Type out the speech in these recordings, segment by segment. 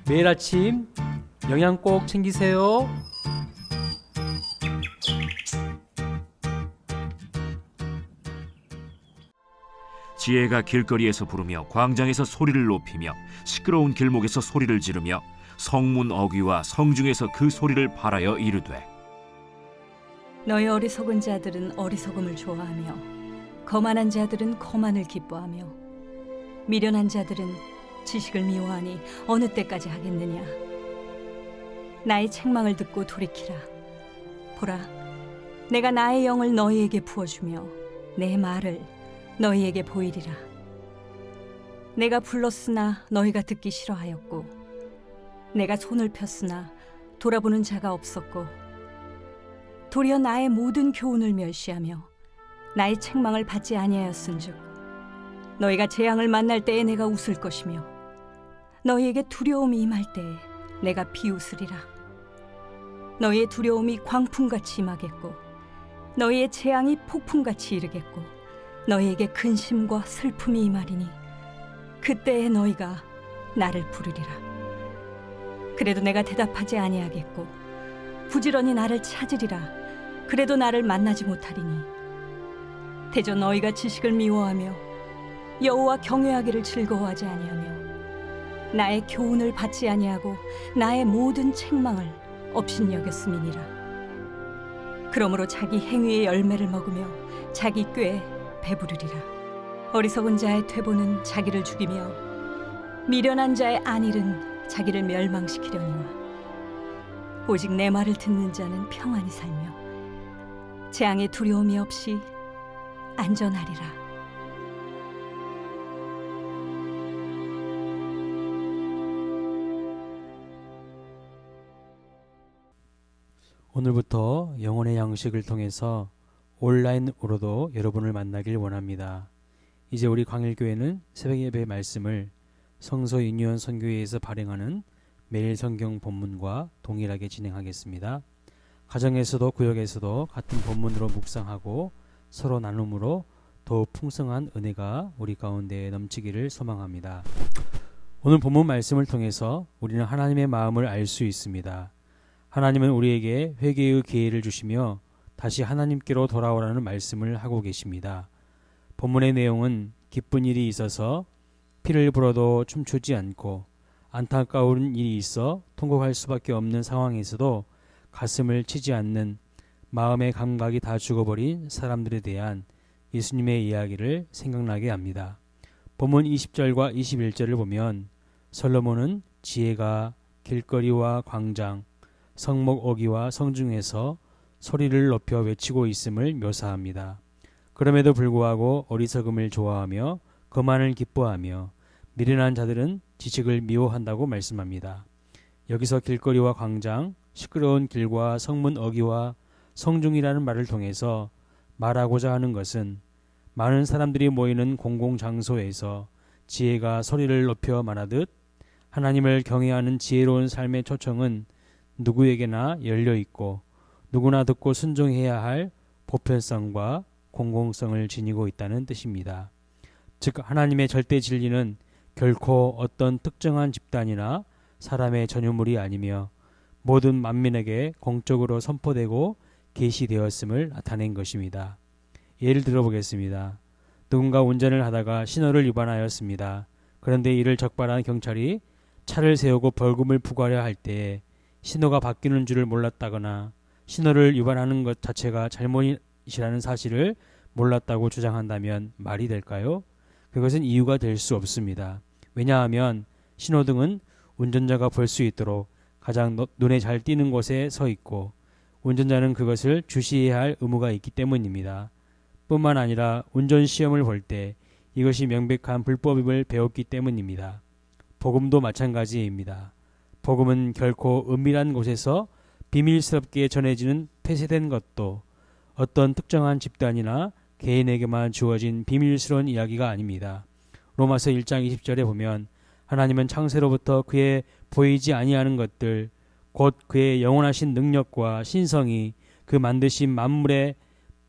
매일 아침 영양 꼭 챙기세요. 지혜가 길거리에서 부르며 광장에서 소리를 높이며 시끄러운 길목에서 소리를 지르며 성문 어귀와 성중에서 그 소리를 발하여 이르되 너희 어리석은 자들은 어리석음을 좋아하며 거만한 자들은 거만을 기뻐하며 미련한 자들은 지식을 미워하니 어느 때까지 하겠느냐. 나의 책망을 듣고 돌이키라. 보라, 내가 나의 영을 너희에게 부어주며 내 말을 너희에게 보이리라. 내가 불렀으나 너희가 듣기 싫어하였고 내가 손을 폈으나 돌아보는 자가 없었고 도리어 나의 모든 교훈을 멸시하며 나의 책망을 받지 아니하였은즉 너희가 재앙을 만날 때에 내가 웃을 것이며 너희에게 두려움이 임할 때에 내가 비웃으리라. 너희의 두려움이 광풍같이 임하겠고 너희의 재앙이 폭풍같이 이르겠고 너희에게 근심과 슬픔이 임하리니 그때에 너희가 나를 부르리라. 그래도 내가 대답하지 아니하겠고 부지런히 나를 찾으리라. 그래도 나를 만나지 못하리니 대저 너희가 지식을 미워하며 여호와 경외하기를 즐거워하지 아니하며 나의 교훈을 받지 아니하고 나의 모든 책망을 업신여겼음이니라. 그러므로 자기 행위의 열매를 먹으며 자기 꾀에 배부르리라. 어리석은 자의 퇴보는 자기를 죽이며 미련한 자의 안일은 자기를 멸망시키려니와 오직 내 말을 듣는 자는 평안히 살며 재앙의 두려움이 없이 안전하리라. 오늘부터 영혼의 양식을 통해서 온라인으로도 여러분을 만나길 원합니다. 이제 우리 광일교회는 새벽 예배 말씀을 성서 유니온 선교회에서 발행하는 매일 성경 본문과 동일하게 진행하겠습니다. 가정에서도 구역에서도 같은 본문으로 묵상하고 서로 나눔으로 더욱 풍성한 은혜가 우리 가운데 넘치기를 소망합니다. 오늘 본문 말씀을 통해서 우리는 하나님의 마음을 알 수 있습니다. 하나님은 우리에게 회개의 기회를 주시며 다시 하나님께로 돌아오라는 말씀을 하고 계십니다. 본문의 내용은 기쁜 일이 있어서 피를 불어도 춤추지 않고 안타까운 일이 있어 통곡할 수밖에 없는 상황에서도 가슴을 치지 않는 마음의 감각이 다 죽어버린 사람들에 대한 예수님의 이야기를 생각나게 합니다. 본문 20절과 21절을 보면 솔로몬은 지혜가 길거리와 광장, 성목 어귀와 성중에서 소리를 높여 외치고 있음을 묘사합니다. 그럼에도 불구하고 어리석음을 좋아하며 거만을 기뻐하며 미련한 자들은 지식을 미워한다고 말씀합니다. 여기서 길거리와 광장, 시끄러운 길과 성문 어귀와 성중이라는 말을 통해서 말하고자 하는 것은 많은 사람들이 모이는 공공장소에서 지혜가 소리를 높여 말하듯 하나님을 경외하는 지혜로운 삶의 초청은 누구에게나 열려있고 누구나 듣고 순종해야 할 보편성과 공공성을 지니고 있다는 뜻입니다. 즉 하나님의 절대 진리는 결코 어떤 특정한 집단이나 사람의 전유물이 아니며 모든 만민에게 공적으로 선포되고 계시되었음을 나타낸 것입니다. 예를 들어보겠습니다. 누군가 운전을 하다가 신호를 위반하였습니다. 그런데 이를 적발한 경찰이 차를 세우고 벌금을 부과하려 할 때에 신호가 바뀌는 줄을 몰랐다거나 신호를 위반하는 것 자체가 잘못이라는 사실을 몰랐다고 주장한다면 말이 될까요? 그것은 이유가 될 수 없습니다. 왜냐하면 신호등은 운전자가 볼 수 있도록 가장 눈에 잘 띄는 곳에 서 있고 운전자는 그것을 주시해야 할 의무가 있기 때문입니다. 뿐만 아니라 운전시험을 볼 때 이것이 명백한 불법임을 배웠기 때문입니다. 복음도 마찬가지입니다. 복음은 결코 은밀한 곳에서 비밀스럽게 전해지는 폐쇄된 것도 어떤 특정한 집단이나 개인에게만 주어진 비밀스러운 이야기가 아닙니다. 로마서 1장 20절에 보면 하나님은 창세로부터 그의 보이지 아니하는 것들 곧 그의 영원하신 능력과 신성이 그 만드신 만물에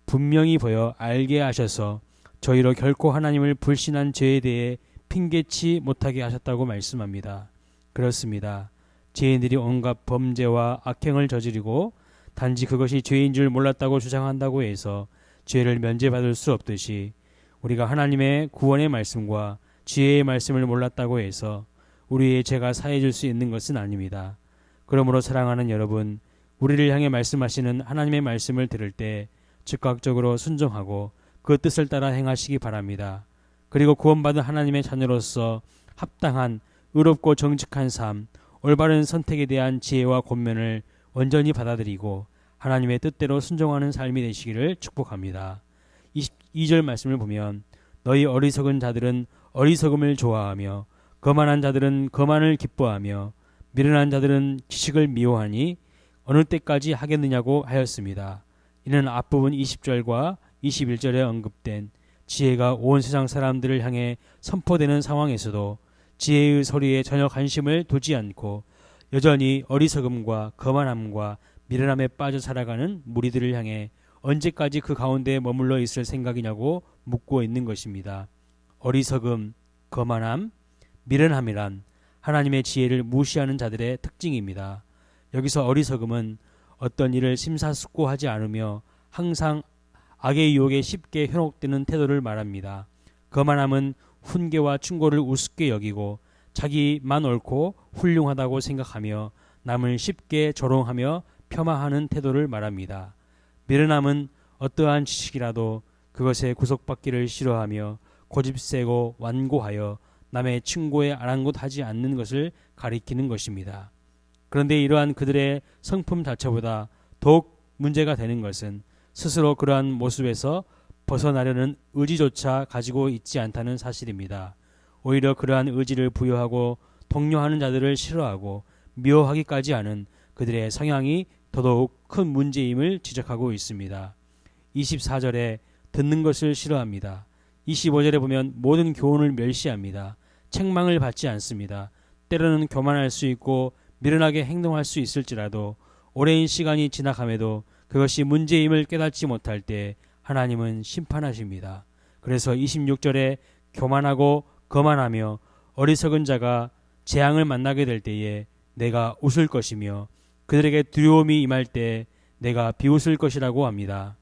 분명히 보여 알게 하셔서 저희로 결코 하나님을 불신한 죄에 대해 핑계치 못하게 하셨다고 말씀합니다. 그렇습니다. 죄인들이 온갖 범죄와 악행을 저지르고 단지 그것이 죄인 줄 몰랐다고 주장한다고 해서 죄를 면제받을 수 없듯이 우리가 하나님의 구원의 말씀과 지혜의 말씀을 몰랐다고 해서 우리의 죄가 사해질 수 있는 것은 아닙니다. 그러므로 사랑하는 여러분, 우리를 향해 말씀하시는 하나님의 말씀을 들을 때 즉각적으로 순종하고 그 뜻을 따라 행하시기 바랍니다. 그리고 구원받은 하나님의 자녀로서 합당한 의롭고 정직한 삶, 올바른 선택에 대한 지혜와 권면을 온전히 받아들이고 하나님의 뜻대로 순종하는 삶이 되시기를 축복합니다. 22절 말씀을 보면 너희 어리석은 자들은 어리석음을 좋아하며 거만한 자들은 거만을 기뻐하며 미련한 자들은 지식을 미워하니 어느 때까지 하겠느냐고 하였습니다. 이는 앞부분 20절과 21절에 언급된 지혜가 온 세상 사람들을 향해 선포되는 상황에서도 지혜의 소리에 전혀 관심을 두지 않고 여전히 어리석음과 거만함과 미련함에 빠져 살아가는 무리들을 향해 언제까지 그 가운데 머물러 있을 생각이냐고 묻고 있는 것입니다. 어리석음, 거만함, 미련함이란 하나님의 지혜를 무시하는 자들의 특징입니다. 여기서 어리석음은 어떤 일을 심사숙고하지 않으며 항상 악의 유혹에 쉽게 현혹되는 태도를 말합니다. 거만함은 훈계와 충고를 우습게 여기고 자기만 옳고 훌륭하다고 생각하며 남을 쉽게 조롱하며 폄하하는 태도를 말합니다. 미련함은 어떠한 지식이라도 그것에 구속받기를 싫어하며 고집세고 완고하여 남의 충고에 아랑곳하지 않는 것을 가리키는 것입니다. 그런데 이러한 그들의 성품 자체보다 더욱 문제가 되는 것은 스스로 그러한 모습에서 벗어나려는 의지조차 가지고 있지 않다는 사실입니다. 오히려 그러한 의지를 부여하고 독려하는 자들을 싫어하고 미워하기까지 하는 그들의 성향이 더더욱 큰 문제임을 지적하고 있습니다. 24절에 듣는 것을 싫어합니다. 25절에 보면 모든 교훈을 멸시합니다. 책망을 받지 않습니다. 때로는 교만할 수 있고 미련하게 행동할 수 있을지라도 오랜 시간이 지나감에도 그것이 문제임을 깨닫지 못할 때 하나님은 심판하십니다. 그래서 26절에 교만하고 거만하며 어리석은 자가 재앙을 만나게 될 때에 내가 웃을 것이며 그들에게 두려움이 임할 때 내가 비웃을 것이라고 합니다.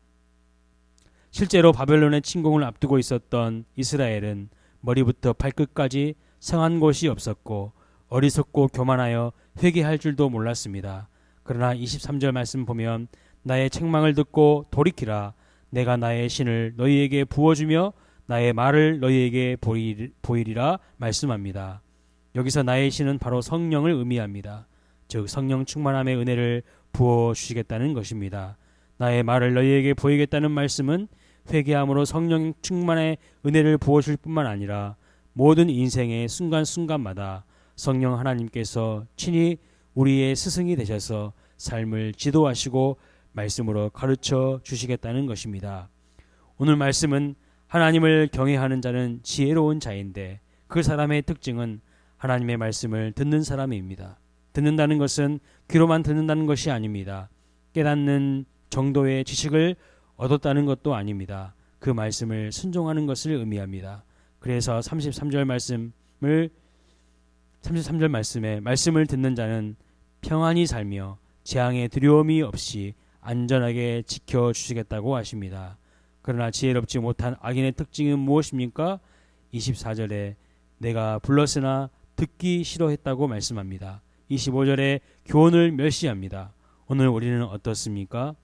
실제로 바벨론의 침공을 앞두고 있었던 이스라엘은 머리부터 발끝까지 성한 곳이 없었고 어리석고 교만하여 회개할 줄도 몰랐습니다. 그러나 23절 말씀 보면 나의 책망을 듣고 돌이키라. 내가 나의 신을 너희에게 부어주며 나의 말을 너희에게 보이리라 말씀합니다. 여기서 나의 신은 바로 성령을 의미합니다. 즉 성령 충만함의 은혜를 부어주시겠다는 것입니다. 나의 말을 너희에게 보이겠다는 말씀은 회개함으로 성령 충만의 은혜를 부어줄 뿐만 아니라 모든 인생의 순간순간마다 성령 하나님께서 친히 우리의 스승이 되셔서 삶을 지도하시고 말씀으로 가르쳐 주시겠다는 것입니다. 오늘 말씀은 하나님을 경외하는 자는 지혜로운 자인데 그 사람의 특징은 하나님의 말씀을 듣는 사람입니다. 듣는다는 것은 귀로만 듣는다는 것이 아닙니다. 깨닫는 정도의 지식을 얻었다는 것도 아닙니다. 그 말씀을 순종하는 것을 의미합니다. 그래서 33절 말씀에 말씀을 듣는 자는 평안히 살며 재앙의 두려움이 없이 안전하게 지켜주시겠다고 하십니다. 그러나 지혜롭지 못한 악인의 특징은 무엇입니까? 24절에 내가 불렀으나 듣기 싫어했다고 말씀합니다. 25절에 교훈을 멸시합니다. 오늘 우리는 어떻습니까?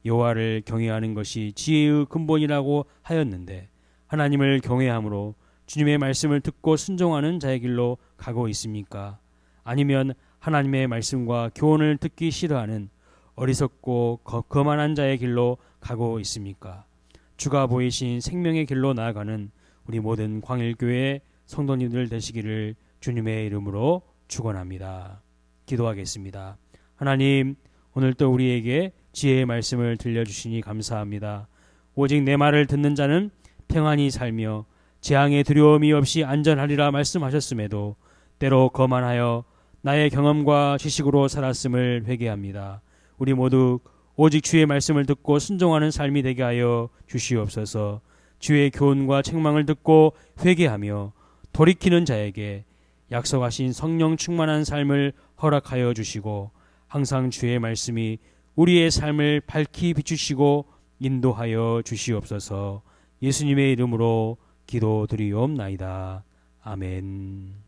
여호와를 경외하는 것이 지혜의 근본이라고 하였는데 하나님을 경외함으로 주님의 말씀을 듣고 순종하는 자의 길로 가고 있습니까? 아니면 하나님의 말씀과 교훈을 듣기 싫어하는 어리석고 거만한 자의 길로 가고 있습니까? 주가 보이신 생명의 길로 나아가는 우리 모든 광일교회 성도님들 되시기를 주님의 이름으로 축원합니다. 기도하겠습니다. 하나님, 오늘 또 우리에게 지혜의 말씀을 들려주시니 감사합니다. 오직 내 말을 듣는 자는 평안히 살며 재앙의 두려움이 없이 안전하리라 말씀하셨음에도 때로 거만하여 나의 경험과 지식으로 살았음을 회개합니다. 우리 모두 오직 주의 말씀을 듣고 순종하는 삶이 되게 하여 주시옵소서. 주의 교훈과 책망을 듣고 회개하며 돌이키는 자에게 약속하신 성령 충만한 삶을 허락하여 주시고 항상 주의 말씀이 우리의 삶을 밝히 비추시고 인도하여 주시옵소서. 예수님의 이름으로 기도드리옵나이다. 아멘.